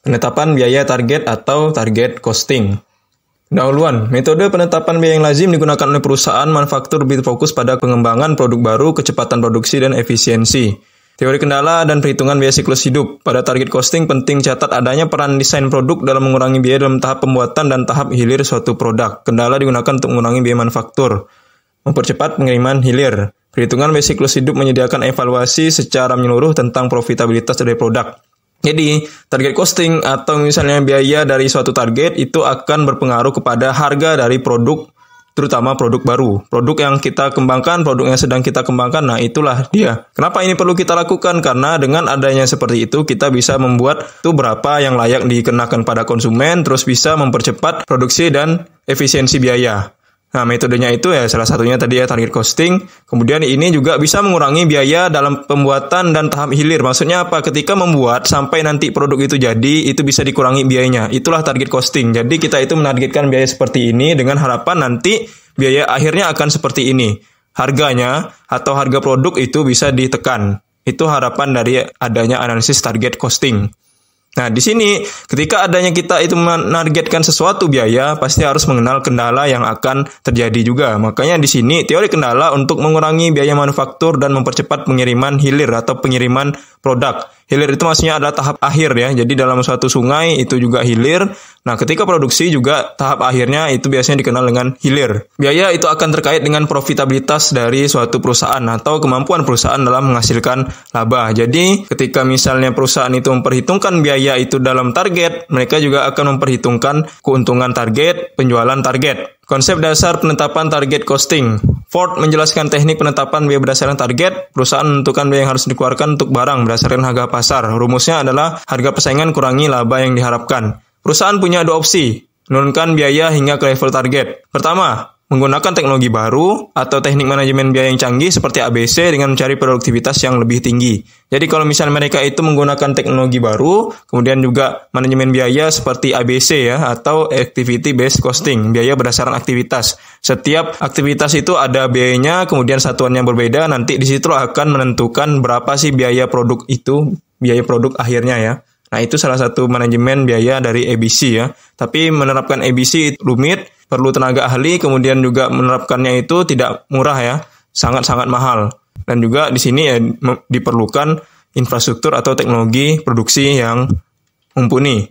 Penetapan biaya target atau target costing. Pendahuluan, metode penetapan biaya yang lazim digunakan oleh perusahaan manufaktur lebih fokus pada pengembangan produk baru, kecepatan produksi, dan efisiensi. Teori kendala dan perhitungan biaya siklus hidup. Pada target costing penting catat adanya peran desain produk dalam mengurangi biaya dalam tahap pembuatan dan tahap hilir suatu produk. Kendala digunakan untuk mengurangi biaya manufaktur. Mempercepat pengiriman hilir. Perhitungan biaya siklus hidup menyediakan evaluasi secara menyeluruh tentang profitabilitas dari produk. Jadi, target costing atau misalnya biaya dari suatu target itu akan berpengaruh kepada harga dari produk, terutama produk baru. Produk yang kita kembangkan, produk yang sedang kita kembangkan, nah itulah dia. Kenapa ini perlu kita lakukan? Karena dengan adanya seperti itu, kita bisa membuat itu berapa yang layak dikenakan pada konsumen, terus bisa mempercepat produksi dan efisiensi biaya. Nah, metodenya itu ya salah satunya tadi ya target costing. Kemudian ini juga bisa mengurangi biaya dalam pembuatan dan tahap hilir. Maksudnya apa? Ketika membuat sampai nanti produk itu jadi, itu bisa dikurangi biayanya. Itulah target costing. Jadi kita itu menargetkan biaya seperti ini dengan harapan nanti biaya akhirnya akan seperti ini. Harganya atau harga produk itu bisa ditekan. Itu harapan dari adanya analisis target costing. Nah, di sini ketika adanya kita itu menargetkan sesuatu biaya, pasti harus mengenal kendala yang akan terjadi juga. Makanya di sini teori kendala untuk mengurangi biaya manufaktur dan mempercepat pengiriman hilir atau pengiriman produk. Hilir itu maksudnya adalah tahap akhir ya. Jadi dalam suatu sungai itu juga hilir. Nah, ketika produksi juga tahap akhirnya itu biasanya dikenal dengan hilir. Biaya itu akan terkait dengan profitabilitas dari suatu perusahaan atau kemampuan perusahaan dalam menghasilkan laba. Jadi, ketika misalnya perusahaan itu memperhitungkan biaya itu dalam target, mereka juga akan memperhitungkan keuntungan target, penjualan target. Konsep dasar penetapan target costing. Ford menjelaskan teknik penetapan biaya berdasarkan target. Perusahaan menentukan biaya yang harus dikeluarkan untuk barang berdasarkan harga pasar. Rumusnya adalah harga persaingan kurangi laba yang diharapkan. Perusahaan punya dua opsi, menurunkan biaya hingga ke level target. Pertama, menggunakan teknologi baru atau teknik manajemen biaya yang canggih seperti ABC dengan mencari produktivitas yang lebih tinggi. Jadi kalau misalnya mereka itu menggunakan teknologi baru, kemudian juga manajemen biaya seperti ABC ya, atau Activity Based Costing, biaya berdasarkan aktivitas. Setiap aktivitas itu ada biayanya, kemudian satuannya berbeda, nanti di situ akan menentukan berapa sih biaya produk itu, biaya produk akhirnya ya. Nah, itu salah satu manajemen biaya dari ABC ya. Tapi menerapkan ABC itu rumit, perlu tenaga ahli, kemudian juga menerapkannya itu tidak murah ya, sangat-sangat mahal. Dan juga di sini ya diperlukan infrastruktur atau teknologi produksi yang mumpuni.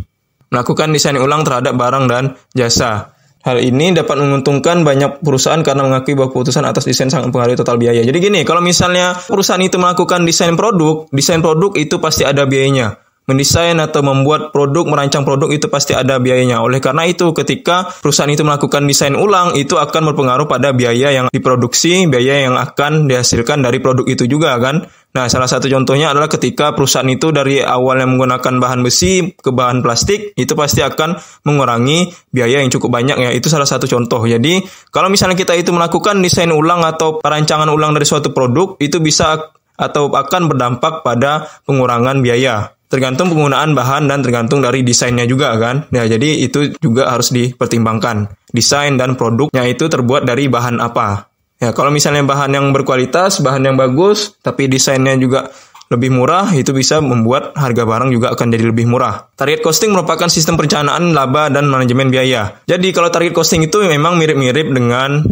Melakukan desain ulang terhadap barang dan jasa. Hal ini dapat menguntungkan banyak perusahaan karena mengakui bahwa keputusan atas desain sangat mempengaruhi total biaya. Jadi gini, kalau misalnya perusahaan itu melakukan desain produk itu pasti ada biayanya. Mendesain atau membuat produk, merancang produk itu pasti ada biayanya. Oleh karena itu, ketika perusahaan itu melakukan desain ulang, itu akan berpengaruh pada biaya yang diproduksi, biaya yang akan dihasilkan dari produk itu juga kan. Nah, salah satu contohnya adalah ketika perusahaan itu dari awal yang menggunakan bahan besi ke bahan plastik, itu pasti akan mengurangi biaya yang cukup banyak ya. Itu salah satu contoh. Jadi, kalau misalnya kita itu melakukan desain ulang atau perancangan ulang dari suatu produk, itu bisa atau akan berdampak pada pengurangan biaya. Tergantung penggunaan bahan dan tergantung dari desainnya juga kan. Ya, jadi itu juga harus dipertimbangkan. Desain dan produknya itu terbuat dari bahan apa. Ya, kalau misalnya bahan yang berkualitas, bahan yang bagus, tapi desainnya juga lebih murah, itu bisa membuat harga barang juga akan jadi lebih murah. Target costing merupakan sistem perencanaan laba dan manajemen biaya. Jadi kalau target costing itu memang mirip-mirip dengan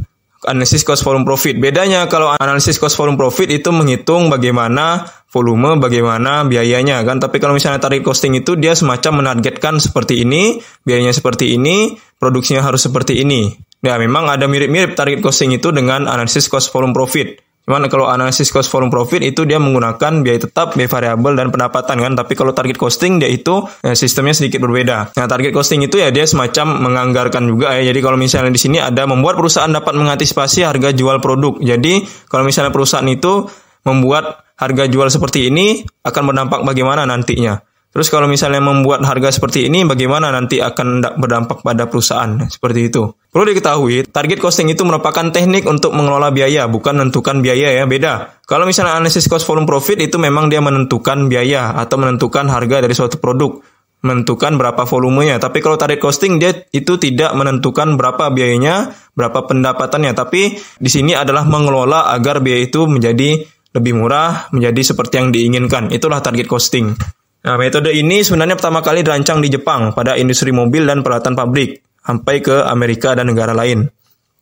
analisis cost volume profit. Bedanya kalau analisis cost volume profit itu menghitung bagaimana volume, bagaimana biayanya kan. Tapi kalau misalnya target costing itu dia semacam menargetkan seperti ini, biayanya seperti ini, produksinya harus seperti ini. Ya, memang ada mirip-mirip target costing itu dengan analisis cost volume profit. Cuman kalau analisis cost volume profit itu dia menggunakan biaya tetap, biaya variabel, dan pendapatan kan. Tapi kalau target costing dia itu sistemnya sedikit berbeda. Nah, target costing itu ya dia semacam menganggarkan juga ya. Jadi kalau misalnya di sini ada membuat perusahaan dapat mengantisipasi harga jual produk. Jadi kalau misalnya perusahaan itu membuat harga jual seperti ini akan berdampak bagaimana nantinya. Terus kalau misalnya membuat harga seperti ini, bagaimana nanti akan berdampak pada perusahaan? Seperti itu. Perlu diketahui, target costing itu merupakan teknik untuk mengelola biaya, bukan menentukan biaya ya, beda. Kalau misalnya analisis cost volume profit itu memang dia menentukan biaya atau menentukan harga dari suatu produk, menentukan berapa volumenya. Tapi kalau target costing dia itu tidak menentukan berapa biayanya, berapa pendapatannya. Tapi di sini adalah mengelola agar biaya itu menjadi lebih murah, menjadi seperti yang diinginkan. Itulah target costing. Nah, metode ini sebenarnya pertama kali dirancang di Jepang pada industri mobil dan peralatan pabrik, sampai ke Amerika dan negara lain.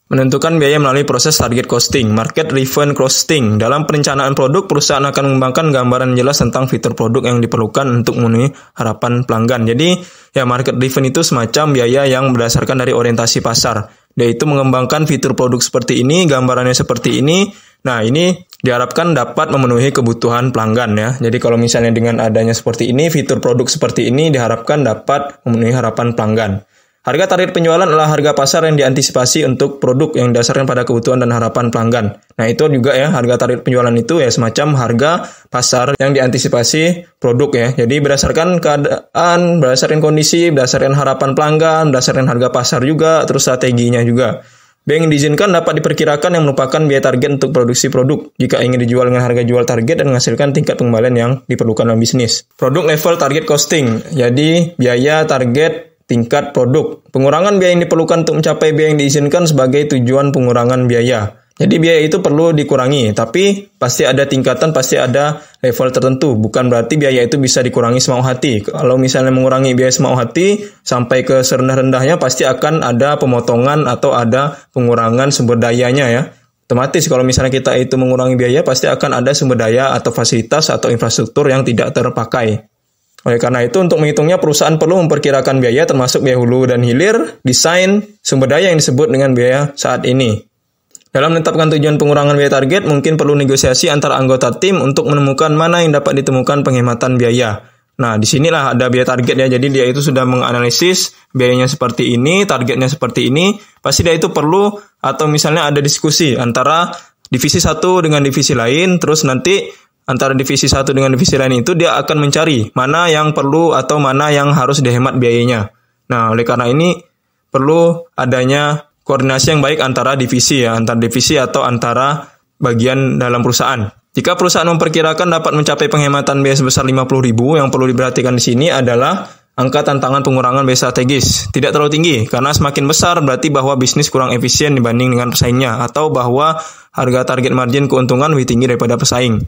Menentukan biaya melalui proses target costing, market driven costing. Dalam perencanaan produk, perusahaan akan mengembangkan gambaran jelas tentang fitur produk yang diperlukan untuk memenuhi harapan pelanggan. Jadi, ya market driven itu semacam biaya yang berdasarkan dari orientasi pasar. Yaitu mengembangkan fitur produk seperti ini, gambarannya seperti ini. Nah, ini diharapkan dapat memenuhi kebutuhan pelanggan ya. Jadi kalau misalnya dengan adanya seperti ini, fitur produk seperti ini diharapkan dapat memenuhi harapan pelanggan. Harga target penjualan adalah harga pasar yang diantisipasi untuk produk yang didasarkan pada kebutuhan dan harapan pelanggan. Nah, itu juga ya, harga target penjualan itu ya semacam harga pasar yang diantisipasi produk ya. Jadi berdasarkan keadaan, berdasarkan kondisi, berdasarkan harapan pelanggan, berdasarkan harga pasar juga, terus strateginya juga. Biaya yang diizinkan dapat diperkirakan yang merupakan biaya target untuk produksi produk jika ingin dijual dengan harga jual target dan menghasilkan tingkat pengembalian yang diperlukan dalam bisnis. Produk level target costing, jadi biaya target tingkat produk. Pengurangan biaya yang diperlukan untuk mencapai biaya yang diizinkan sebagai tujuan pengurangan biaya. Jadi biaya itu perlu dikurangi, tapi pasti ada tingkatan, pasti ada level tertentu. Bukan berarti biaya itu bisa dikurangi semau hati. Kalau misalnya mengurangi biaya semau hati, sampai ke serendah-rendahnya pasti akan ada pemotongan atau ada pengurangan sumber dayanya ya. Otomatis kalau misalnya kita itu mengurangi biaya, pasti akan ada sumber daya atau fasilitas atau infrastruktur yang tidak terpakai. Oleh karena itu, untuk menghitungnya, perusahaan perlu memperkirakan biaya termasuk biaya hulu dan hilir, desain, sumber daya yang disebut dengan biaya saat ini. Dalam menetapkan tujuan pengurangan biaya target, mungkin perlu negosiasi antara anggota tim untuk menemukan mana yang dapat ditemukan penghematan biaya. Nah, disinilah ada biaya target ya, jadi dia itu sudah menganalisis biayanya seperti ini, targetnya seperti ini, pasti dia itu perlu, atau misalnya ada diskusi antara divisi satu dengan divisi lain, terus nanti antara divisi satu dengan divisi lain itu dia akan mencari mana yang perlu atau mana yang harus dihemat biayanya. Nah, oleh karena ini perlu adanya koordinasi yang baik antara divisi ya, antar divisi atau antara bagian dalam perusahaan. Jika perusahaan memperkirakan dapat mencapai penghematan biaya sebesar 50.000, yang perlu diperhatikan di sini adalah angka tantangan pengurangan biaya strategis. Tidak terlalu tinggi, karena semakin besar berarti bahwa bisnis kurang efisien dibanding dengan pesaingnya, atau bahwa harga target margin keuntungan lebih tinggi daripada pesaing.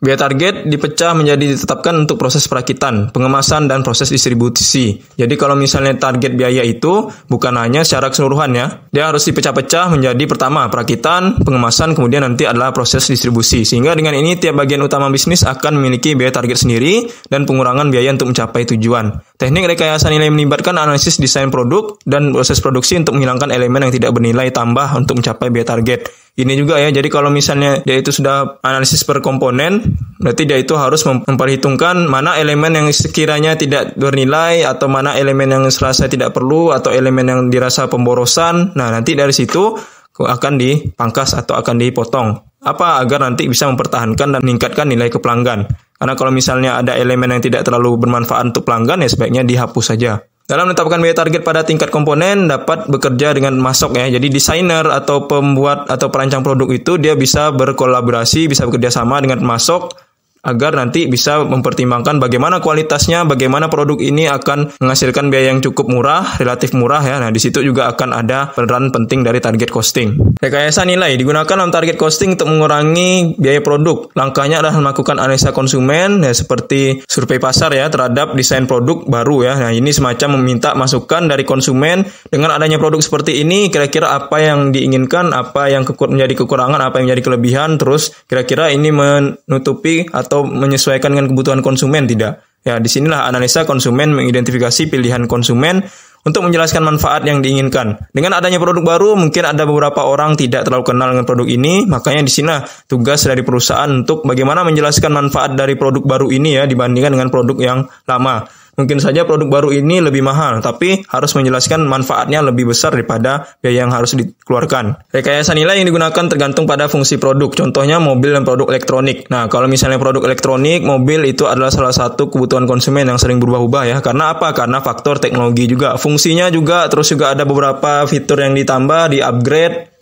Biaya target dipecah menjadi ditetapkan untuk proses perakitan, pengemasan, dan proses distribusi. Jadi kalau misalnya target biaya itu bukan hanya secara keseluruhan ya, dia harus dipecah-pecah menjadi pertama perakitan, pengemasan, kemudian nanti adalah proses distribusi. Sehingga dengan ini tiap bagian utama bisnis akan memiliki biaya target sendiri dan pengurangan biaya untuk mencapai tujuan. Teknik rekayasa nilai melibatkan analisis desain produk dan proses produksi untuk menghilangkan elemen yang tidak bernilai tambah untuk mencapai biaya target. Ini juga ya, jadi kalau misalnya dia itu sudah analisis per komponen, berarti dia itu harus memperhitungkan mana elemen yang sekiranya tidak bernilai, atau mana elemen yang serasa tidak perlu, atau elemen yang dirasa pemborosan. Nah, nanti dari situ akan dipangkas atau akan dipotong. Apa? Agar nanti bisa mempertahankan dan meningkatkan nilai ke pelanggan. Karena kalau misalnya ada elemen yang tidak terlalu bermanfaat untuk pelanggan, ya sebaiknya dihapus saja. Dalam menetapkan biaya target pada tingkat komponen dapat bekerja dengan masok ya. Jadi desainer atau pembuat atau perancang produk itu dia bisa berkolaborasi, bisa bekerja sama dengan pemasok agar nanti bisa mempertimbangkan bagaimana kualitasnya, bagaimana produk ini akan menghasilkan biaya yang cukup murah, relatif murah ya. Nah, di situ juga akan ada peran penting dari target costing. Rekayasa nilai digunakan dalam target costing untuk mengurangi biaya produk. Langkahnya adalah melakukan analisa konsumen ya, seperti survei pasar ya terhadap desain produk baru ya. Nah, ini semacam meminta masukan dari konsumen dengan adanya produk seperti ini, kira-kira apa yang diinginkan, apa yang menjadi kekurangan, apa yang menjadi kelebihan, terus kira-kira ini menutupi atau menyesuaikan dengan kebutuhan konsumen tidak. Ya, disinilah analisa konsumen mengidentifikasi pilihan konsumen untuk menjelaskan manfaat yang diinginkan. Dengan adanya produk baru, mungkin ada beberapa orang tidak terlalu kenal dengan produk ini, makanya di sini tugas dari perusahaan untuk bagaimana menjelaskan manfaat dari produk baru ini ya dibandingkan dengan produk yang lama. Mungkin saja produk baru ini lebih mahal, tapi harus menjelaskan manfaatnya lebih besar daripada biaya yang harus dikeluarkan. Rekayasa nilai yang digunakan tergantung pada fungsi produk, contohnya mobil dan produk elektronik. Nah, kalau misalnya produk elektronik, mobil itu adalah salah satu kebutuhan konsumen yang sering berubah-ubah ya. Karena apa? Karena faktor teknologi juga. Fungsinya juga, terus juga ada beberapa fitur yang ditambah,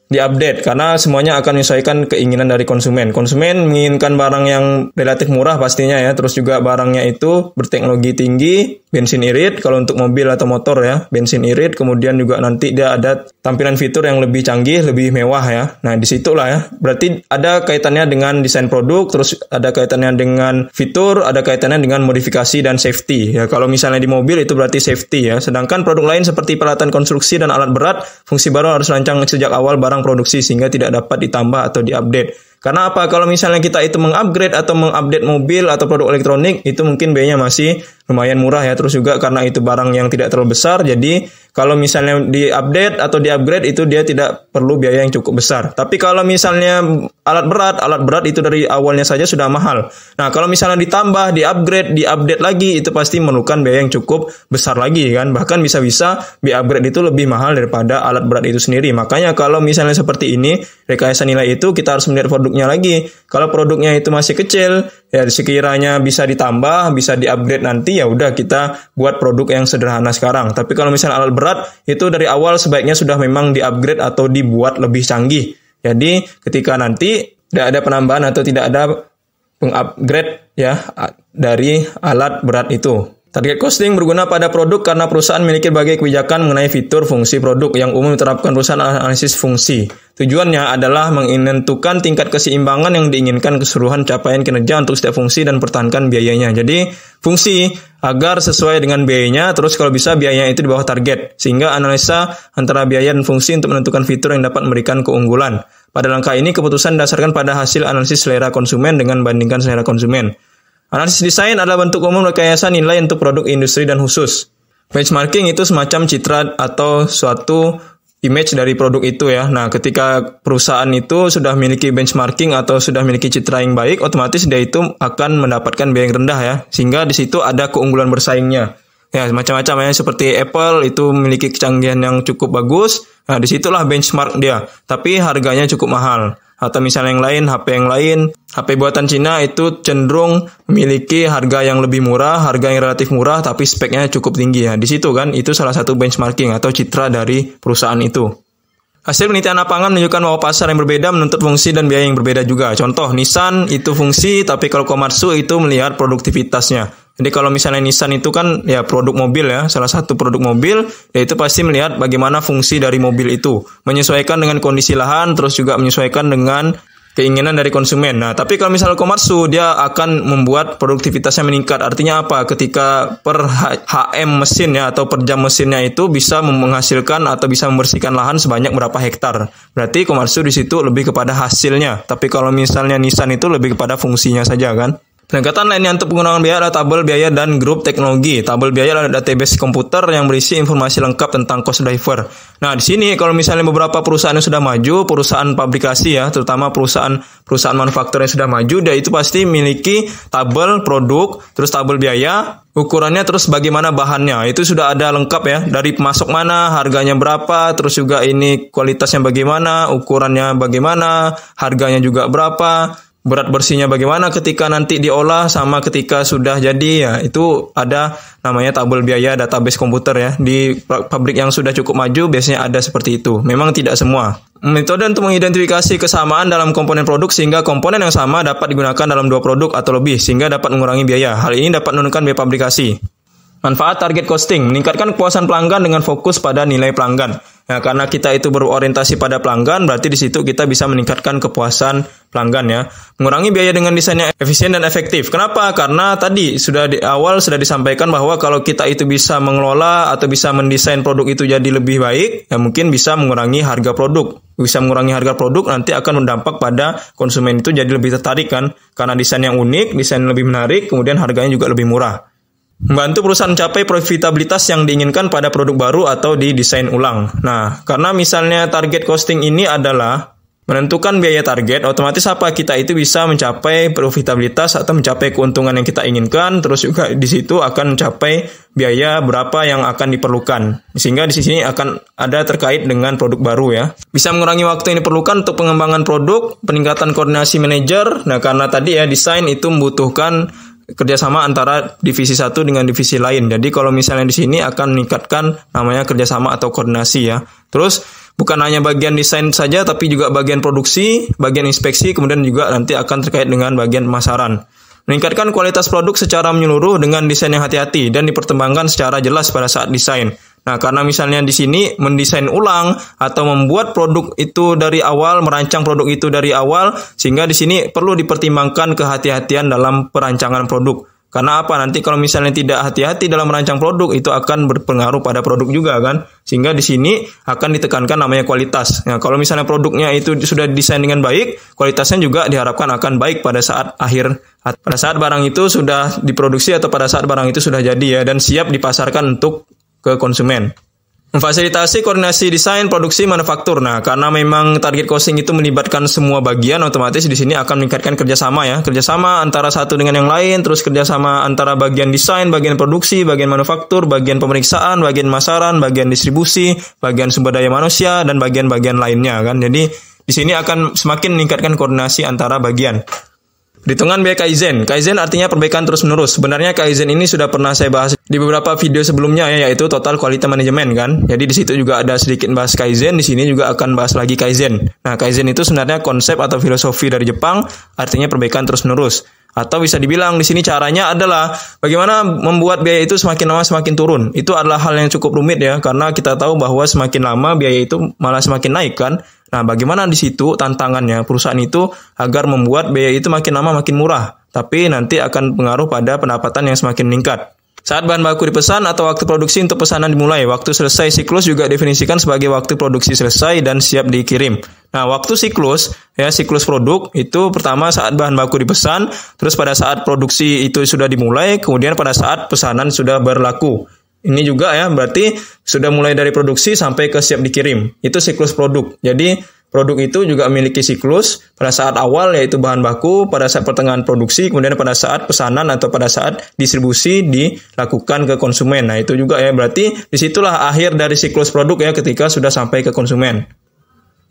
diupdate karena semuanya akan menyesuaikan keinginan dari konsumen. Konsumen menginginkan barang yang relatif murah pastinya ya, terus juga barangnya itu berteknologi tinggi, bensin irit kalau untuk mobil atau motor ya, bensin irit, kemudian juga nanti dia ada tampilan fitur yang lebih canggih, lebih mewah ya. Nah, disitulah ya, berarti ada kaitannya dengan desain produk, terus ada kaitannya dengan fitur, ada kaitannya dengan modifikasi dan safety ya. Kalau misalnya di mobil itu berarti safety ya, sedangkan produk lain seperti peralatan konstruksi dan alat berat, fungsi baru harus rancang sejak awal barang produksi sehingga tidak dapat ditambah atau diupdate. Karena apa? Kalau misalnya kita itu mengupgrade atau mengupdate mobil atau produk elektronik, itu mungkin biayanya masih lumayan murah ya. Terus juga karena itu barang yang tidak terlalu besar, jadi kalau misalnya di-update atau di-upgrade itu dia tidak perlu biaya yang cukup besar. Tapi kalau misalnya alat berat itu dari awalnya saja sudah mahal. Nah, kalau misalnya ditambah, di-upgrade, di-update lagi, itu pasti memerlukan biaya yang cukup besar lagi kan. Bahkan bisa-bisa di-upgrade itu lebih mahal daripada alat berat itu sendiri. Makanya kalau misalnya seperti ini, rekayasa nilai itu kita harus melihat produknya lagi. Kalau produknya itu masih kecil, ya sekiranya bisa ditambah, bisa di-upgrade nanti, ya udah kita buat produk yang sederhana sekarang. Tapi kalau misalnya alat berat, itu dari awal sebaiknya sudah memang di-upgrade atau dibuat lebih canggih. Jadi ketika nanti tidak ada penambahan atau tidak ada peng-upgrade ya dari alat berat itu. Target costing berguna pada produk karena perusahaan memiliki berbagai kebijakan mengenai fitur fungsi produk yang umum diterapkan perusahaan analisis fungsi. Tujuannya adalah menentukan tingkat keseimbangan yang diinginkan keseluruhan capaian kinerja untuk setiap fungsi dan pertahankan biayanya. Jadi fungsi agar sesuai dengan biayanya, terus kalau bisa biayanya itu di bawah target. Sehingga analisa antara biaya dan fungsi untuk menentukan fitur yang dapat memberikan keunggulan. Pada langkah ini keputusan didasarkan pada hasil analisis selera konsumen dengan bandingkan selera konsumen. Analisis desain adalah bentuk umum rekayasa nilai untuk produk industri dan khusus. Benchmarking itu semacam citra atau suatu image dari produk itu ya. Nah, ketika perusahaan itu sudah memiliki benchmarking atau sudah memiliki citra yang baik, otomatis dia itu akan mendapatkan biaya yang rendah ya. Sehingga di situ ada keunggulan bersaingnya. Ya, macam-macam ya, seperti Apple itu memiliki kecanggihan yang cukup bagus. Nah, disitulah benchmark dia. Tapi harganya cukup mahal. Atau misalnya yang lain, HP buatan Cina itu cenderung memiliki harga yang lebih murah, harga yang relatif murah, tapi speknya cukup tinggi ya. Di situ kan, itu salah satu benchmarking atau citra dari perusahaan itu. Hasil penelitian lapangan menunjukkan bahwa pasar yang berbeda menuntut fungsi dan biaya yang berbeda juga. Contoh, Nissan itu fungsi, tapi kalau Komatsu itu melihat produktivitasnya. Jadi kalau misalnya Nissan itu kan ya produk mobil ya, salah satu produk mobil, ya itu pasti melihat bagaimana fungsi dari mobil itu. Menyesuaikan dengan kondisi lahan, terus juga menyesuaikan dengan keinginan dari konsumen. Nah, tapi kalau misalnya Komatsu, dia akan membuat produktivitasnya meningkat. Artinya apa? Ketika per HM mesin ya, atau per jam mesinnya itu bisa menghasilkan atau bisa membersihkan lahan sebanyak berapa hektar. Berarti Komatsu di situ lebih kepada hasilnya. Tapi kalau misalnya Nissan itu lebih kepada fungsinya saja kan. Pendekatan lainnya untuk pengurangan biaya adalah tabel biaya dan grup teknologi. Tabel biaya adalah database komputer yang berisi informasi lengkap tentang cost driver. Nah, di sini kalau misalnya beberapa perusahaan yang sudah maju, perusahaan pabrikasi ya, terutama perusahaan manufaktur yang sudah maju, dia itu pasti memiliki tabel produk, terus tabel biaya, ukurannya, terus bagaimana bahannya. Itu sudah ada lengkap ya, dari pemasok mana, harganya berapa, terus juga ini kualitasnya bagaimana, ukurannya bagaimana, harganya juga berapa, berat bersihnya bagaimana ketika nanti diolah sama ketika sudah jadi ya. Itu ada namanya tabel biaya database komputer ya. Di pabrik yang sudah cukup maju biasanya ada seperti itu. Memang tidak semua. Metode untuk mengidentifikasi kesamaan dalam komponen produk sehingga komponen yang sama dapat digunakan dalam dua produk atau lebih sehingga dapat mengurangi biaya. Hal ini dapat menurunkan biaya pabrikasi. Manfaat target costing, meningkatkan kepuasan pelanggan dengan fokus pada nilai pelanggan. Nah, karena kita itu berorientasi pada pelanggan, berarti di situ kita bisa meningkatkan kepuasan pelanggan ya. Mengurangi biaya dengan desainnya efisien dan efektif. Kenapa? Karena tadi di awal sudah disampaikan bahwa kalau kita itu bisa mengelola atau bisa mendesain produk itu jadi lebih baik, ya mungkin bisa mengurangi harga produk. Bisa mengurangi harga produk nanti akan berdampak pada konsumen itu jadi lebih tertarik kan. Karena desain yang unik, desain lebih menarik, kemudian harganya juga lebih murah. Membantu perusahaan mencapai profitabilitas yang diinginkan pada produk baru atau didesain ulang. Nah, karena misalnya target costing ini adalah menentukan biaya target, otomatis apa? Kita itu bisa mencapai profitabilitas atau mencapai keuntungan yang kita inginkan, terus juga di situ akan mencapai biaya berapa yang akan diperlukan. Sehingga di sini akan ada terkait dengan produk baru ya. Bisa mengurangi waktu yang diperlukan untuk pengembangan produk, peningkatan koordinasi manajer. Nah, karena tadi ya desain itu membutuhkan kerjasama antara divisi satu dengan divisi lain. Jadi kalau misalnya di sini akan meningkatkan namanya kerjasama atau koordinasi ya. Terus bukan hanya bagian desain saja, tapi juga bagian produksi, bagian inspeksi, kemudian juga nanti akan terkait dengan bagian pemasaran. Meningkatkan kualitas produk secara menyeluruh dengan desain yang hati-hati dan dipertimbangkan secara jelas pada saat desain. Nah, karena misalnya di sini mendesain ulang atau membuat produk itu dari awal, merancang produk itu dari awal, sehingga di sini perlu dipertimbangkan kehati-hatian dalam perancangan produk. Karena apa? Nanti kalau misalnya tidak hati-hati dalam merancang produk, itu akan berpengaruh pada produk juga kan. Sehingga di sini akan ditekankan namanya kualitas. Nah, kalau misalnya produknya itu sudah didesain dengan baik, kualitasnya juga diharapkan akan baik pada saat pada saat barang itu sudah diproduksi atau pada saat barang itu sudah jadi ya, dan siap dipasarkan untuk ke konsumen. Memfasilitasi koordinasi desain, produksi, manufaktur. Nah, karena memang target costing itu melibatkan semua bagian, otomatis di sini akan meningkatkan kerjasama ya. Kerjasama antara satu dengan yang lain, terus kerjasama antara bagian desain, bagian produksi, bagian manufaktur, bagian pemeriksaan, bagian pemasaran, bagian distribusi, bagian sumber daya manusia, dan bagian-bagian lainnya kan. Jadi, di sini akan semakin meningkatkan koordinasi antara bagian. Perhitungan biaya Kaizen. Kaizen artinya perbaikan terus-menerus. Sebenarnya Kaizen ini sudah pernah saya bahas di beberapa video sebelumnya ya, yaitu Total Quality Management kan. Jadi di situ juga ada sedikit bahas Kaizen, di sini juga akan bahas lagi Kaizen. Nah, Kaizen itu sebenarnya konsep atau filosofi dari Jepang, artinya perbaikan terus-menerus. Atau bisa dibilang di sini caranya adalah bagaimana membuat biaya itu semakin lama semakin turun. Itu adalah hal yang cukup rumit ya, karena kita tahu bahwa semakin lama biaya itu malah semakin naik kan. Nah, bagaimana di situ tantangannya perusahaan itu agar membuat biaya itu makin lama makin murah, tapi nanti akan pengaruh pada pendapatan yang semakin meningkat. Saat bahan baku dipesan atau waktu produksi untuk pesanan dimulai, waktu selesai siklus juga definisikan sebagai waktu produksi selesai dan siap dikirim. Nah, waktu siklus, ya siklus produk itu pertama saat bahan baku dipesan, terus pada saat produksi itu sudah dimulai, kemudian pada saat pesanan sudah berlaku. Ini juga ya, berarti sudah mulai dari produksi sampai ke siap dikirim. Itu siklus produk. Jadi, produk itu juga memiliki siklus pada saat awal yaitu bahan baku, pada saat pertengahan produksi, kemudian pada saat pesanan atau pada saat distribusi dilakukan ke konsumen. Nah, itu juga ya, berarti disitulah akhir dari siklus produk ya ketika sudah sampai ke konsumen.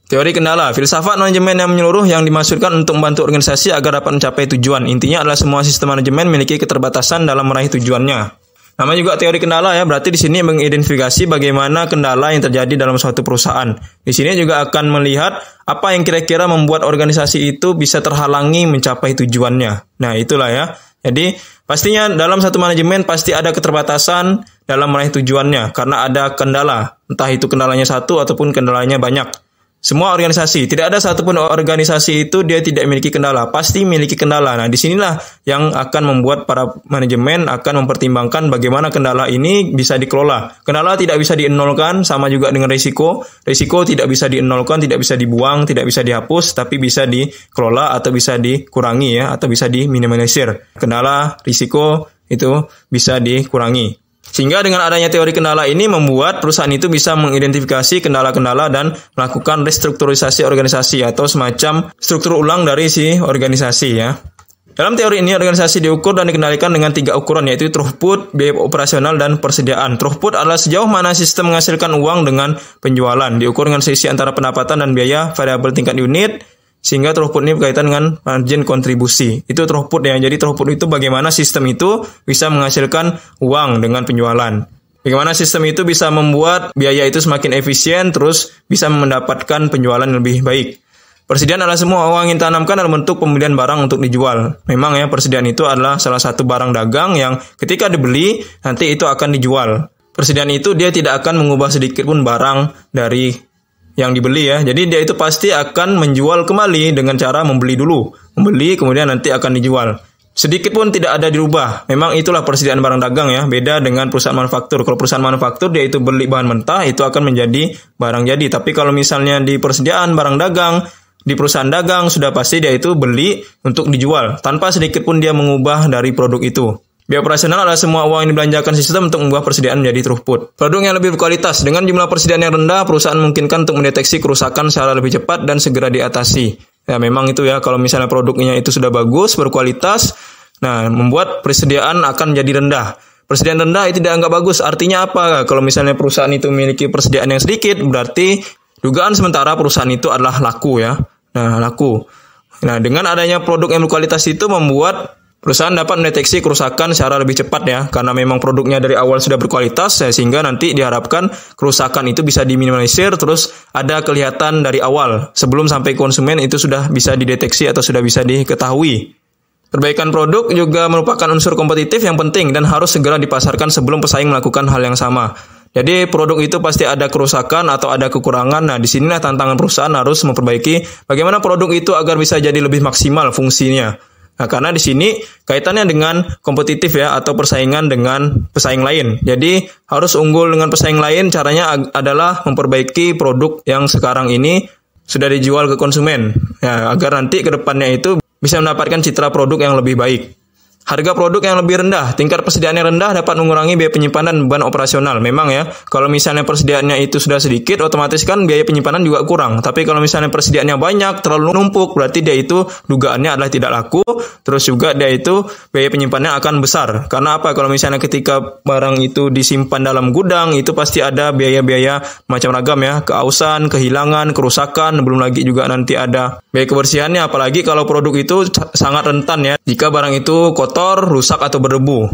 Teori kendala, filsafat manajemen yang menyeluruh yang dimaksudkan untuk membantu organisasi agar dapat mencapai tujuan. Intinya adalah semua sistem manajemen memiliki keterbatasan dalam meraih tujuannya. Nama juga teori kendala ya, berarti di sini mengidentifikasi bagaimana kendala yang terjadi dalam suatu perusahaan. Di sini juga akan melihat apa yang kira-kira membuat organisasi itu bisa terhalangi mencapai tujuannya. Nah, itulah ya. Jadi, pastinya dalam satu manajemen pasti ada keterbatasan dalam meraih tujuannya karena ada kendala. Entah itu kendalanya satu ataupun kendalanya banyak. Semua organisasi, tidak ada satupun organisasi itu dia tidak memiliki kendala, pasti memiliki kendala. Nah, disinilah yang akan membuat para manajemen akan mempertimbangkan bagaimana kendala ini bisa dikelola. Kendala tidak bisa dienolkan, sama juga dengan risiko. Risiko tidak bisa dienolkan, tidak bisa dibuang, tidak bisa dihapus, tapi bisa dikelola atau bisa dikurangi ya, atau bisa diminimalisir. Kendala, risiko itu bisa dikurangi. Sehingga dengan adanya teori kendala ini membuat perusahaan itu bisa mengidentifikasi kendala-kendala dan melakukan restrukturisasi organisasi atau semacam struktur ulang dari si organisasi ya. Dalam teori ini organisasi diukur dan dikendalikan dengan 3 ukuran yaitu throughput, biaya operasional, dan persediaan. Throughput adalah sejauh mana sistem menghasilkan uang dengan penjualan. Diukur dengan selisih antara pendapatan dan biaya variabel tingkat unit. Sehingga throughput ini berkaitan dengan margin kontribusi. Itu throughput ya. Jadi throughput itu bagaimana sistem itu bisa menghasilkan uang dengan penjualan. Bagaimana sistem itu bisa membuat biaya itu semakin efisien, terus bisa mendapatkan penjualan yang lebih baik. Persediaan adalah semua uang yang ditanamkan dalam bentuk pembelian barang untuk dijual. Memang ya, persediaan itu adalah salah satu barang dagang yang ketika dibeli, nanti itu akan dijual. Persediaan itu dia tidak akan mengubah sedikit pun barang dari yang dibeli ya. Jadi dia itu pasti akan menjual kembali dengan cara membeli dulu. Membeli kemudian nanti akan dijual. Sedikit pun tidak ada dirubah. Memang itulah persediaan barang dagang ya. Beda dengan perusahaan manufaktur. Kalau perusahaan manufaktur dia itu beli bahan mentah itu akan menjadi barang jadi. Tapi kalau misalnya di persediaan barang dagang, di perusahaan dagang sudah pasti dia itu beli untuk dijual. Tanpa sedikit pun dia mengubah dari produk itu. Biaya operasional adalah semua uang yang dibelanjakan sistem untuk mengubah persediaan menjadi throughput. Produk yang lebih berkualitas. Dengan jumlah persediaan yang rendah, perusahaan memungkinkan untuk mendeteksi kerusakan secara lebih cepat dan segera diatasi. Ya memang itu ya, kalau misalnya produknya itu sudah bagus, berkualitas, nah membuat persediaan akan menjadi rendah. Persediaan rendah itu dianggap bagus. Artinya apa? Kalau misalnya perusahaan itu memiliki persediaan yang sedikit, berarti dugaan sementara perusahaan itu adalah laku ya. Nah, laku. Nah, dengan adanya produk yang berkualitas itu membuat perusahaan dapat mendeteksi kerusakan secara lebih cepat ya, karena memang produknya dari awal sudah berkualitas ya, sehingga nanti diharapkan kerusakan itu bisa diminimalisir, terus ada kelihatan dari awal sebelum sampai konsumen itu sudah bisa dideteksi atau sudah bisa diketahui. Perbaikan produk juga merupakan unsur kompetitif yang penting dan harus segera dipasarkan sebelum pesaing melakukan hal yang sama. Jadi produk itu pasti ada kerusakan atau ada kekurangan. Nah, di sinilah tantangan perusahaan harus memperbaiki bagaimana produk itu agar bisa jadi lebih maksimal fungsinya. Nah, karena di sini kaitannya dengan kompetitif ya, atau persaingan dengan pesaing lain. Jadi harus unggul dengan pesaing lain, caranya adalah memperbaiki produk yang sekarang ini sudah dijual ke konsumen. Ya, agar nanti ke depannya itu bisa mendapatkan citra produk yang lebih baik. Harga produk yang lebih rendah, tingkat persediaan yang rendah dapat mengurangi biaya penyimpanan dan beban operasional. Memang ya, kalau misalnya persediaannya itu sudah sedikit, otomatis kan biaya penyimpanan juga kurang. Tapi kalau misalnya persediaannya banyak, terlalu numpuk, berarti dia itu dugaannya adalah tidak laku, terus juga dia itu biaya penyimpanannya akan besar. Karena apa? Kalau misalnya ketika barang itu disimpan dalam gudang, itu pasti ada biaya-biaya macam ragam ya, keausan, kehilangan, kerusakan, belum lagi juga nanti ada biaya kebersihannya, apalagi kalau produk itu sangat rentan ya, jika barang itu kotor, rusak atau berdebu.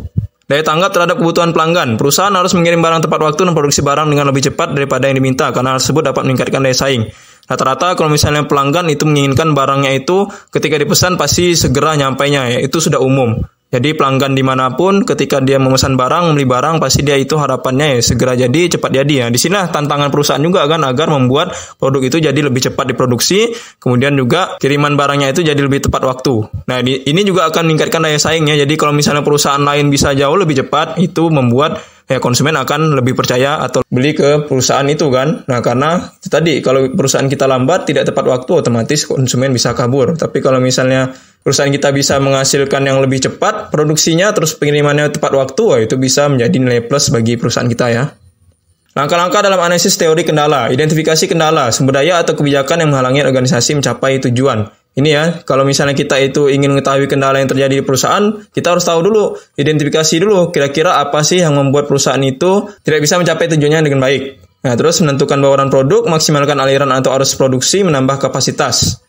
Daya tanggap terhadap kebutuhan pelanggan. Perusahaan harus mengirim barang tepat waktu dan produksi barang dengan lebih cepat daripada yang diminta, karena hal tersebut dapat meningkatkan daya saing. Rata-rata kalau misalnya pelanggan itu menginginkan barangnya itu ketika dipesan pasti segera nyampainya ya, itu sudah umum. Jadi pelanggan dimanapun ketika dia memesan barang, membeli barang, pasti dia itu harapannya ya segera jadi, cepat jadi ya. Di sini tantangan perusahaan juga kan agar membuat produk itu jadi lebih cepat diproduksi, kemudian juga kiriman barangnya itu jadi lebih tepat waktu. Nah, ini juga akan meningkatkan daya saingnya. Jadi kalau misalnya perusahaan lain bisa jauh lebih cepat, itu membuat ya konsumen akan lebih percaya atau beli ke perusahaan itu kan. Nah, karena itu tadi, kalau perusahaan kita lambat, tidak tepat waktu, otomatis konsumen bisa kabur. Tapi kalau misalnya perusahaan kita bisa menghasilkan yang lebih cepat produksinya, terus pengirimannya tepat waktu, itu bisa menjadi nilai plus bagi perusahaan kita ya. Langkah-langkah dalam analisis teori kendala. Identifikasi kendala, sumber daya atau kebijakan yang menghalangi organisasi mencapai tujuan. Ini ya, kalau misalnya kita itu ingin mengetahui kendala yang terjadi di perusahaan, kita harus tahu dulu, identifikasi dulu, kira-kira apa sih yang membuat perusahaan itu tidak bisa mencapai tujuannya dengan baik. Nah, terus menentukan bauran produk, maksimalkan aliran atau arus produksi, menambah kapasitas,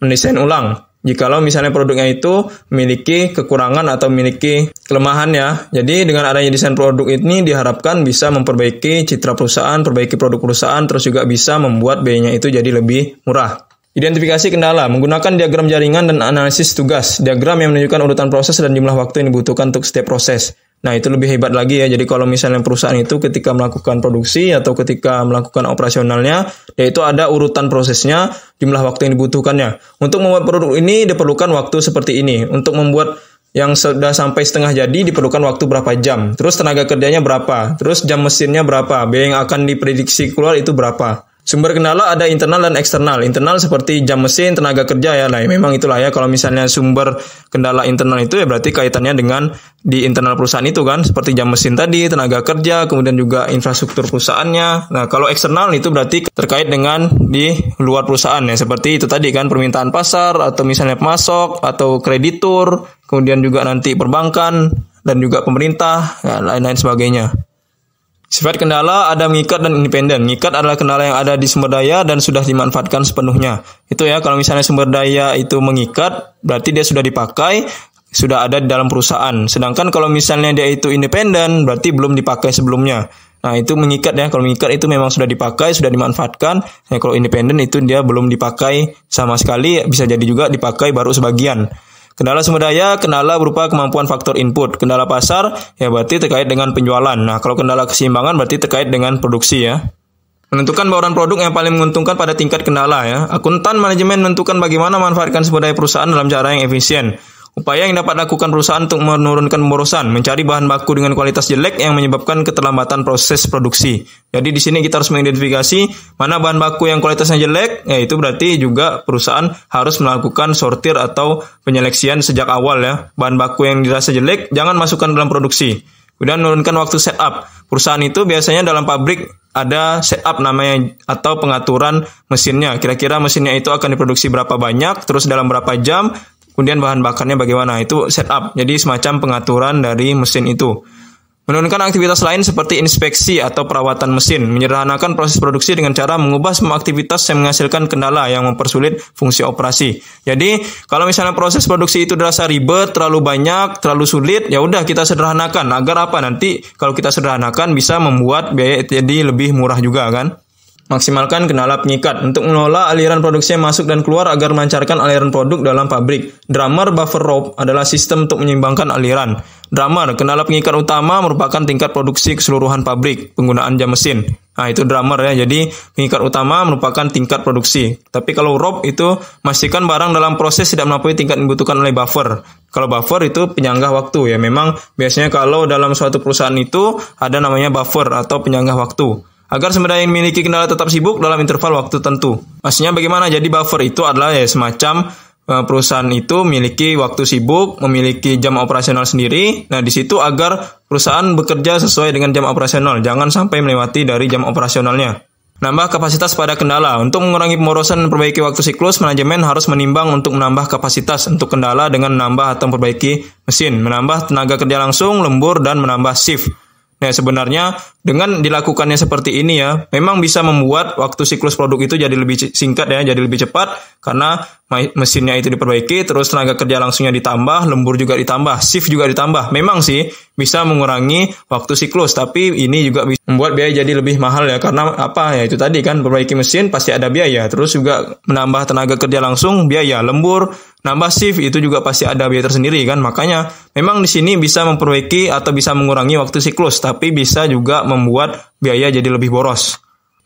mendesain ulang. Jikalau misalnya produknya itu memiliki kekurangan atau memiliki kelemahan ya. Jadi dengan adanya desain produk ini diharapkan bisa memperbaiki citra perusahaan, perbaiki produk perusahaan, terus juga bisa membuat biayanya itu jadi lebih murah. Identifikasi kendala, menggunakan diagram jaringan dan analisis tugas. Diagram yang menunjukkan urutan proses dan jumlah waktu yang dibutuhkan untuk setiap proses. Nah, itu lebih hebat lagi ya. Jadi kalau misalnya perusahaan itu ketika melakukan produksi atau ketika melakukan operasionalnya, yaitu ada urutan prosesnya, jumlah waktu yang dibutuhkannya. Untuk membuat produk ini diperlukan waktu seperti ini. Untuk membuat yang sudah sampai setengah jadi diperlukan waktu berapa jam. Terus tenaga kerjanya berapa. Terus jam mesinnya berapa. Biaya yang akan diprediksi keluar itu berapa. Sumber kendala ada internal dan eksternal. Internal seperti jam mesin, tenaga kerja ya. Nah, memang itulah ya, kalau misalnya sumber kendala internal itu ya berarti kaitannya dengan di internal perusahaan itu kan, seperti jam mesin tadi, tenaga kerja, kemudian juga infrastruktur perusahaannya. Nah, kalau eksternal itu berarti terkait dengan di luar perusahaan ya, seperti itu tadi kan, permintaan pasar atau misalnya pemasok atau kreditur, kemudian juga nanti perbankan dan juga pemerintah, ya, lain-lain sebagainya. Sifat kendala ada mengikat dan independen. Mengikat adalah kendala yang ada di sumber daya dan sudah dimanfaatkan sepenuhnya. Itu ya, kalau misalnya sumber daya itu mengikat, berarti dia sudah dipakai, sudah ada di dalam perusahaan. Sedangkan kalau misalnya dia itu independen, berarti belum dipakai sebelumnya. Nah, itu mengikat ya. Kalau mengikat itu memang sudah dipakai, sudah dimanfaatkan. Nah, kalau independen itu dia belum dipakai sama sekali, bisa jadi juga dipakai baru sebagian. Kendala sumber daya, kendala berupa kemampuan faktor input. Kendala pasar, ya berarti terkait dengan penjualan. Nah, kalau kendala keseimbangan berarti terkait dengan produksi ya. Menentukan bauran produk yang paling menguntungkan pada tingkat kendala ya. Akuntan manajemen menentukan bagaimana memanfaatkan sumber daya perusahaan dalam cara yang efisien. Upaya yang dapat lakukan perusahaan untuk menurunkan pemborosan, mencari bahan baku dengan kualitas jelek yang menyebabkan keterlambatan proses produksi. Jadi di sini kita harus mengidentifikasi mana bahan baku yang kualitasnya jelek, yaitu berarti juga perusahaan harus melakukan sortir atau penyeleksian sejak awal ya. Bahan baku yang dirasa jelek jangan masukkan dalam produksi. Kemudian menurunkan waktu setup. Perusahaan itu biasanya dalam pabrik ada setup namanya atau pengaturan mesinnya. Kira-kira mesinnya itu akan diproduksi berapa banyak, terus dalam berapa jam. Kemudian bahan bakarnya bagaimana, itu setup. Jadi semacam pengaturan dari mesin itu. Menurunkan aktivitas lain seperti inspeksi atau perawatan mesin. Menyederhanakan proses produksi dengan cara mengubah semua aktivitas yang menghasilkan kendala yang mempersulit fungsi operasi. Jadi kalau misalnya proses produksi itu dirasa ribet, terlalu banyak, terlalu sulit, ya udah kita sederhanakan. Agar apa? Nanti kalau kita sederhanakan bisa membuat biaya jadi lebih murah juga kan. Maksimalkan kendala pengikat untuk mengelola aliran produksi yang masuk dan keluar agar melancarkan aliran produk dalam pabrik. Drummer buffer rope adalah sistem untuk menyeimbangkan aliran. Drummer, kendala pengikat utama merupakan tingkat produksi keseluruhan pabrik, penggunaan jam mesin. Nah, itu drummer ya. Jadi, pengikat utama merupakan tingkat produksi. Tapi kalau rope itu memastikan barang dalam proses tidak melampaui tingkat yang dibutuhkan oleh buffer. Kalau buffer itu penyanggah waktu ya. Memang biasanya kalau dalam suatu perusahaan itu ada namanya buffer atau penyanggah waktu. Agar sumber daya yang memiliki kendala tetap sibuk dalam interval waktu tertentu. Maksudnya bagaimana? Jadi buffer itu adalah ya semacam perusahaan itu memiliki waktu sibuk, memiliki jam operasional sendiri. Nah, di situ agar perusahaan bekerja sesuai dengan jam operasional, jangan sampai melewati dari jam operasionalnya. Nambah kapasitas pada kendala. Untuk mengurangi pemborosan dan perbaiki waktu siklus, manajemen harus menimbang untuk menambah kapasitas untuk kendala dengan menambah atau memperbaiki mesin, menambah tenaga kerja langsung, lembur, dan menambah shift. Nah, sebenarnya dengan dilakukannya seperti ini ya, memang bisa membuat waktu siklus produk itu jadi lebih singkat ya, jadi lebih cepat karena mesinnya itu diperbaiki, terus tenaga kerja langsungnya ditambah, lembur juga ditambah, shift juga ditambah. Memang sih bisa mengurangi waktu siklus, tapi ini juga bisa membuat biaya jadi lebih mahal ya, karena apa ya, itu tadi kan perbaiki mesin pasti ada biaya, terus juga menambah tenaga kerja langsung biaya, lembur, nambah shift itu juga pasti ada biaya tersendiri kan. Makanya memang di sini bisa memperbaiki atau bisa mengurangi waktu siklus, tapi bisa juga membuat biaya jadi lebih boros.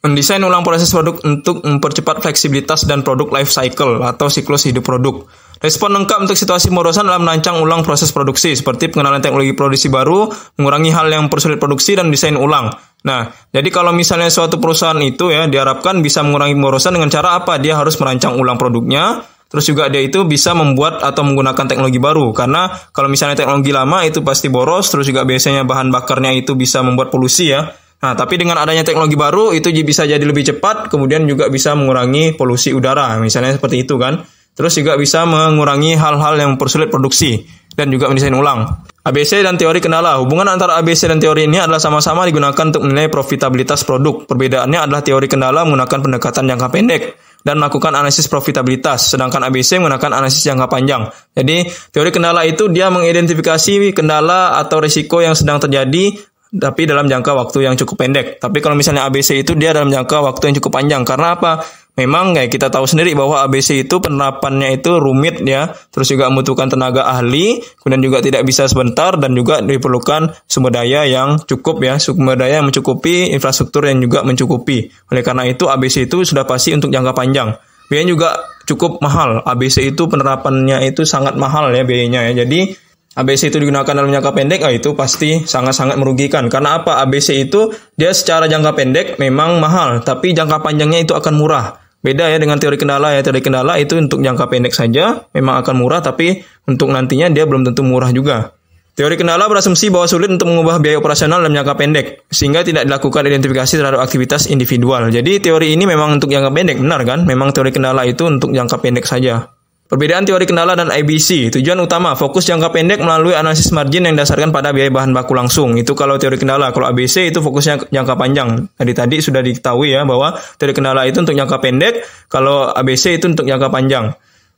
Mendesain ulang proses produk untuk mempercepat fleksibilitas dan produk life cycle atau siklus hidup produk. Respon lengkap untuk situasi pemborosan dalam merancang ulang proses produksi, seperti pengenalan teknologi produksi baru, mengurangi hal yang mempersulit produksi, dan desain ulang. Nah, jadi kalau misalnya suatu perusahaan itu ya diharapkan bisa mengurangi pemborosan dengan cara apa? Dia harus merancang ulang produknya, terus juga dia itu bisa membuat atau menggunakan teknologi baru. Karena kalau misalnya teknologi lama itu pasti boros, terus juga biasanya bahan bakarnya itu bisa membuat polusi ya. Nah, tapi dengan adanya teknologi baru itu bisa jadi lebih cepat, kemudian juga bisa mengurangi polusi udara, misalnya seperti itu kan. Terus juga bisa mengurangi hal-hal yang mempersulit produksi dan juga mendesain ulang. ABC dan teori kendala. Hubungan antara ABC dan teori ini adalah sama-sama digunakan untuk menilai profitabilitas produk. Perbedaannya adalah teori kendala menggunakan pendekatan jangka pendek dan melakukan analisis profitabilitas, sedangkan ABC menggunakan analisis jangka panjang. Jadi, teori kendala itu dia mengidentifikasi kendala atau risiko yang sedang terjadi tapi dalam jangka waktu yang cukup pendek. Tapi kalau misalnya ABC itu dia dalam jangka waktu yang cukup panjang. Karena apa? Memang kayak kita tahu sendiri bahwa ABC itu penerapannya itu rumit ya. Terus juga membutuhkan tenaga ahli, kemudian juga tidak bisa sebentar, dan juga diperlukan sumber daya yang cukup ya. Sumber daya yang mencukupi, infrastruktur yang juga mencukupi. Oleh karena itu ABC itu sudah pasti untuk jangka panjang. Biayanya juga cukup mahal. ABC itu penerapannya itu sangat mahal ya biayanya ya. Jadi ABC itu digunakan dalam jangka pendek, itu pasti sangat-sangat merugikan. Karena apa? ABC itu dia secara jangka pendek memang mahal, tapi jangka panjangnya itu akan murah. Beda ya dengan teori kendala ya. Teori kendala itu untuk jangka pendek saja memang akan murah, tapi untuk nantinya dia belum tentu murah juga. Teori kendala berasumsi bahwa sulit untuk mengubah biaya operasional dalam jangka pendek, sehingga tidak dilakukan identifikasi terhadap aktivitas individual. Jadi teori ini memang untuk jangka pendek, benar kan? Memang teori kendala itu untuk jangka pendek saja. Perbedaan teori kendala dan ABC. Tujuan utama, fokus jangka pendek melalui analisis margin yang didasarkan pada biaya bahan baku langsung. Itu kalau teori kendala. Kalau ABC itu fokusnya jangka panjang. Tadi sudah diketahui ya bahwa teori kendala itu untuk jangka pendek, kalau ABC itu untuk jangka panjang.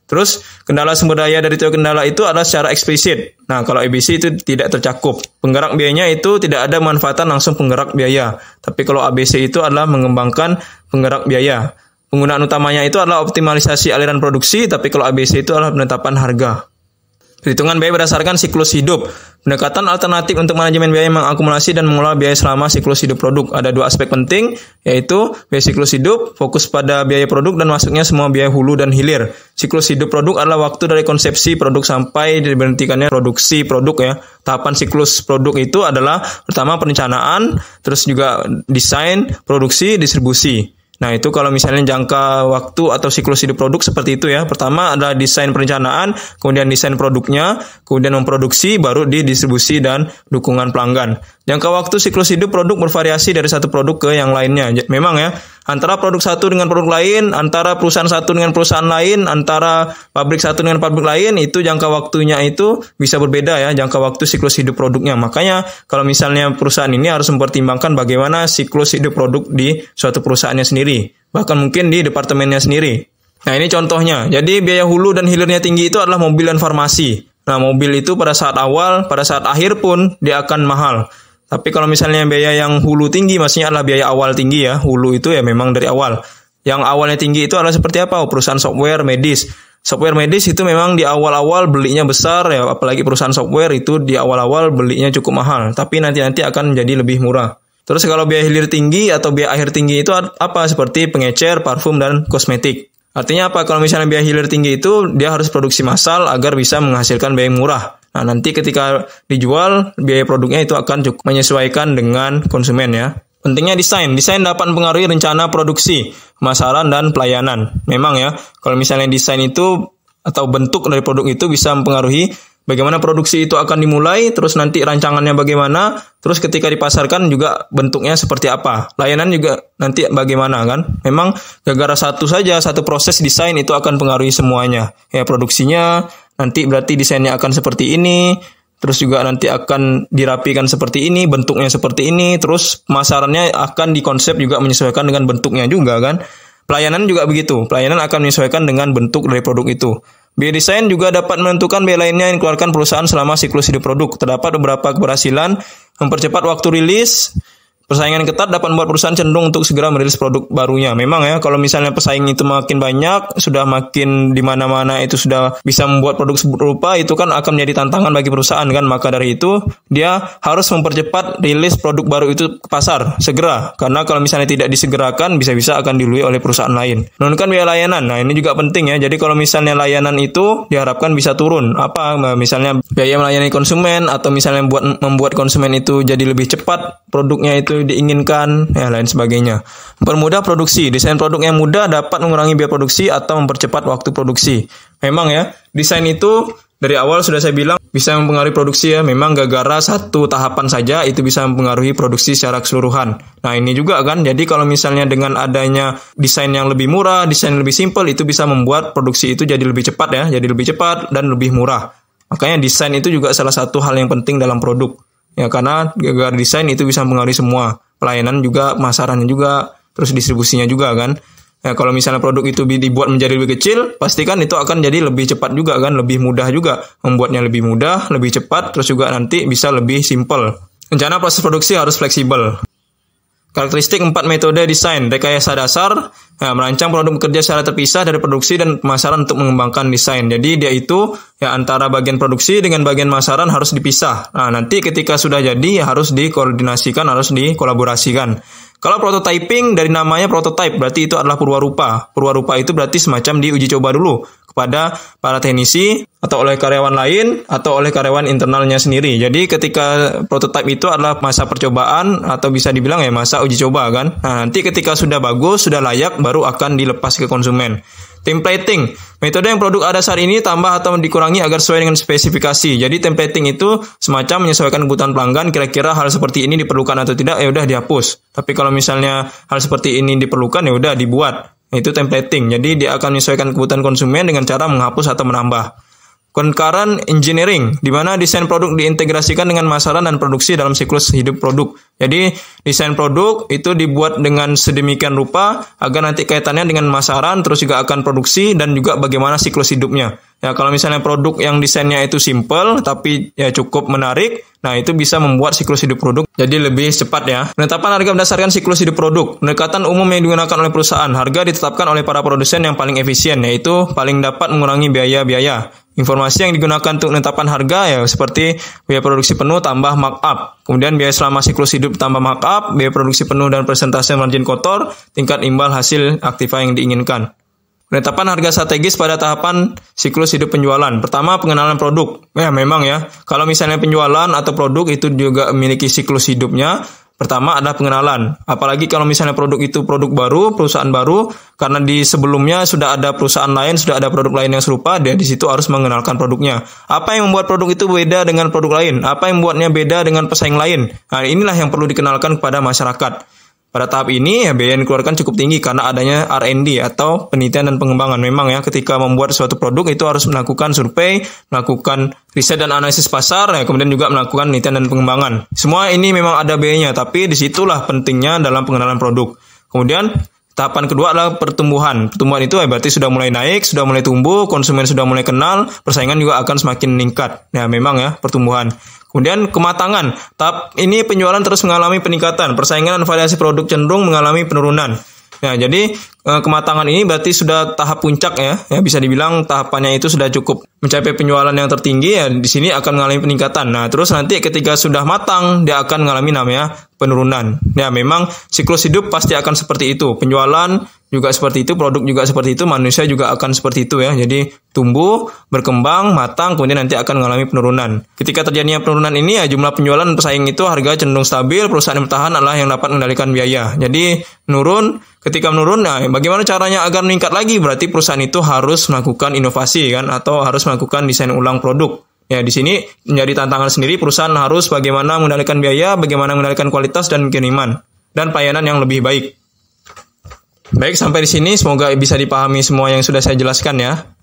Terus, kendala sumber daya dari teori kendala itu adalah secara eksplisit. Nah, kalau ABC itu tidak tercakup. Penggerak biayanya itu tidak ada manfaatan langsung penggerak biaya. Tapi kalau ABC itu adalah mengembangkan penggerak biaya. Penggunaan utamanya itu adalah optimalisasi aliran produksi, tapi kalau ABC itu adalah penetapan harga. Perhitungan biaya berdasarkan siklus hidup. Pendekatan alternatif untuk manajemen biaya mengakumulasi dan mengelola biaya selama siklus hidup produk. Ada dua aspek penting, yaitu biaya siklus hidup, fokus pada biaya produk dan masuknya semua biaya hulu dan hilir. Siklus hidup produk adalah waktu dari konsepsi produk sampai diberhentikannya produksi produk ya. Tahapan siklus produk itu adalah pertama perencanaan, terus juga desain, produksi, distribusi. Nah, itu kalau misalnya jangka waktu atau siklus hidup produk seperti itu ya. Pertama adalah desain perencanaan, kemudian desain produknya, kemudian memproduksi, baru didistribusi dan dukungan pelanggan. Jangka waktu siklus hidup produk bervariasi dari satu produk ke yang lainnya. Memang ya, antara produk satu dengan produk lain, antara perusahaan satu dengan perusahaan lain, antara pabrik satu dengan pabrik lain, itu jangka waktunya itu bisa berbeda ya, jangka waktu siklus hidup produknya. Makanya kalau misalnya perusahaan ini harus mempertimbangkan bagaimana siklus hidup produk di suatu perusahaannya sendiri, bahkan mungkin di departemennya sendiri. Nah, ini contohnya. Jadi biaya hulu dan hilirnya tinggi itu adalah mobil dan farmasi. Nah, mobil itu pada saat awal, pada saat akhir pun dia akan mahal. Tapi kalau misalnya biaya yang hulu tinggi, maksudnya adalah biaya awal tinggi ya. Hulu itu ya memang dari awal. Yang awalnya tinggi itu adalah seperti apa? Perusahaan software medis. Software medis itu memang di awal-awal belinya besar ya, apalagi perusahaan software itu di awal-awal belinya cukup mahal, tapi nanti akan jadi lebih murah. Terus kalau biaya hilir tinggi atau biaya akhir tinggi itu apa? Seperti pengecer, parfum, dan kosmetik. Artinya apa? Kalau misalnya biaya hilir tinggi itu dia harus produksi massal agar bisa menghasilkan biaya yang murah. Nah, nanti ketika dijual, biaya produknya itu akan cukup menyesuaikan dengan konsumen ya. Pentingnya desain. Desain dapat mempengaruhi rencana produksi, pemasaran, dan pelayanan. Memang ya, kalau misalnya desain itu atau bentuk dari produk itu bisa mempengaruhi bagaimana produksi itu akan dimulai, terus nanti rancangannya bagaimana, terus ketika dipasarkan juga bentuknya seperti apa. Layanan juga nanti bagaimana kan. Memang gara-gara satu proses desain itu akan mempengaruhi semuanya. Ya, produksinya nanti berarti desainnya akan seperti ini. Terus juga nanti akan dirapikan seperti ini, bentuknya seperti ini, terus pemasarannya akan dikonsep juga menyesuaikan dengan bentuknya juga kan. Pelayanan juga begitu, pelayanan akan menyesuaikan dengan bentuk dari produk itu. Biaya desain juga dapat menentukan biaya lainnya yang dikeluarkan perusahaan selama siklus hidup produk. Terdapat beberapa keberhasilan mempercepat waktu rilis. Persaingan ketat dapat membuat perusahaan cenderung untuk segera merilis produk barunya. Memang ya, kalau misalnya pesaing itu makin banyak, sudah makin di mana-mana itu sudah bisa membuat produk serupa, itu kan akan menjadi tantangan bagi perusahaan kan. Maka dari itu, dia harus mempercepat rilis produk baru itu ke pasar segera. Karena kalau misalnya tidak disegerakan, bisa-bisa akan dilui oleh perusahaan lain. Menurunkan biaya layanan. Nah, ini juga penting ya. Jadi kalau misalnya layanan itu diharapkan bisa turun. Apa misalnya biaya melayani konsumen atau misalnya membuat konsumen itu jadi lebih cepat produknya itu diinginkan, ya lain sebagainya. Mempermudah produksi. Desain produk yang mudah dapat mengurangi biaya produksi atau mempercepat waktu produksi. Memang ya, desain itu dari awal sudah saya bilang bisa mempengaruhi produksi ya. Memang gara-gara satu tahapan saja itu bisa mempengaruhi produksi secara keseluruhan. Nah, ini juga kan. Jadi kalau misalnya dengan adanya desain yang lebih murah, desain yang lebih simpel, itu bisa membuat produksi itu jadi lebih cepat ya. Jadi lebih cepat dan lebih murah. Makanya desain itu juga salah satu hal yang penting dalam produk. Ya, karena gara-gara desain itu bisa mempengaruhi semua. Pelayanan juga, pemasarannya juga, terus distribusinya juga kan. Ya, kalau misalnya produk itu dibuat menjadi lebih kecil, pastikan itu akan jadi lebih cepat juga kan, lebih mudah juga. Membuatnya lebih mudah, lebih cepat, terus juga nanti bisa lebih simpel. Rencana proses produksi harus fleksibel. Karakteristik 4 metode desain. Rekayasa dasar, merancang produk bekerja secara terpisah dari produksi dan pemasaran untuk mengembangkan desain. Jadi dia itu ya antara bagian produksi dengan bagian pemasaran harus dipisah. Nah, nanti ketika sudah jadi harus dikoordinasikan, harus dikolaborasikan. Kalau prototyping, dari namanya prototype, berarti itu adalah purwarupa. Purwarupa itu berarti semacam diuji coba dulu kepada para teknisi atau oleh karyawan lain atau oleh karyawan internalnya sendiri. Jadi ketika prototype itu adalah masa percobaan atau bisa dibilang ya masa uji coba kan. Nah, nanti ketika sudah bagus, sudah layak, baru akan dilepas ke konsumen. Templating, metode yang produk ada saat ini tambah atau dikurangi agar sesuai dengan spesifikasi. Jadi templating itu semacam menyesuaikan kebutuhan pelanggan, kira-kira hal seperti ini diperlukan atau tidak, ya udah dihapus. Tapi kalau misalnya hal seperti ini diperlukan, ya udah dibuat. Itu templating. Jadi dia akan menyesuaikan kebutuhan konsumen dengan cara menghapus atau menambah. Concurrent engineering, di mana desain produk diintegrasikan dengan pemasaran dan produksi dalam siklus hidup produk. Jadi, desain produk itu dibuat dengan sedemikian rupa agar nanti kaitannya dengan pemasaran, terus juga akan produksi dan juga bagaimana siklus hidupnya. Ya, kalau misalnya produk yang desainnya itu simple tapi ya cukup menarik, nah itu bisa membuat siklus hidup produk jadi lebih cepat ya. Penetapan harga berdasarkan siklus hidup produk. Pendekatan umum yang digunakan oleh perusahaan. Harga ditetapkan oleh para produsen yang paling efisien, yaitu paling dapat mengurangi biaya-biaya. Informasi yang digunakan untuk penetapan harga ya seperti biaya produksi penuh tambah markup. Kemudian biaya selama siklus hidup tambah markup, biaya produksi penuh dan persentase margin kotor, tingkat imbal hasil aktiva yang diinginkan. Penetapan harga strategis pada tahapan siklus hidup penjualan. Pertama, pengenalan produk. Ya, memang ya. Kalau misalnya penjualan atau produk itu juga memiliki siklus hidupnya, pertama adalah pengenalan. Apalagi kalau misalnya produk itu produk baru, perusahaan baru, karena di sebelumnya sudah ada perusahaan lain, sudah ada produk lain yang serupa, dia di situ harus mengenalkan produknya. Apa yang membuat produk itu beda dengan produk lain? Apa yang membuatnya beda dengan pesaing lain? Nah, inilah yang perlu dikenalkan kepada masyarakat. Pada tahap ini, ya, biaya yang dikeluarkan cukup tinggi karena adanya R&D atau penelitian dan pengembangan. Memang ya, ketika membuat suatu produk itu harus melakukan survei, melakukan riset dan analisis pasar, ya, kemudian juga melakukan penelitian dan pengembangan. Semua ini memang ada biayanya, tapi disitulah pentingnya dalam pengenalan produk. Kemudian, Tahapan kedua adalah pertumbuhan. Pertumbuhan itu berarti sudah mulai naik, sudah mulai tumbuh, konsumen sudah mulai kenal, persaingan juga akan semakin meningkat. Ya, memang ya, pertumbuhan. Kemudian kematangan. Tahap ini penjualan terus mengalami peningkatan. Persaingan dan variasi produk cenderung mengalami penurunan. Ya, jadi kematangan ini berarti sudah tahap puncak ya. Ya, bisa dibilang tahapannya itu sudah cukup mencapai penjualan yang tertinggi ya, di sini akan mengalami peningkatan. Nah, terus nanti ketika sudah matang dia akan mengalami namanya penurunan. Ya, memang siklus hidup pasti akan seperti itu. Penjualan juga seperti itu, produk juga seperti itu, manusia juga akan seperti itu ya. Jadi tumbuh, berkembang, matang, kemudian nanti akan mengalami penurunan. Ketika terjadinya penurunan ini ya, jumlah penjualan pesaing itu harga cenderung stabil, perusahaan yang bertahan adalah yang dapat mengendalikan biaya. Jadi menurun, ketika menurun, nah bagaimana caranya agar meningkat lagi? Berarti perusahaan itu harus melakukan inovasi kan, atau harus melakukan desain ulang produk. Ya, di sini menjadi tantangan sendiri, perusahaan harus bagaimana mengendalikan biaya, bagaimana mengendalikan kualitas dan kiriman, dan pelayanan yang lebih baik. Baik, sampai di sini semoga bisa dipahami semua yang sudah saya jelaskan ya.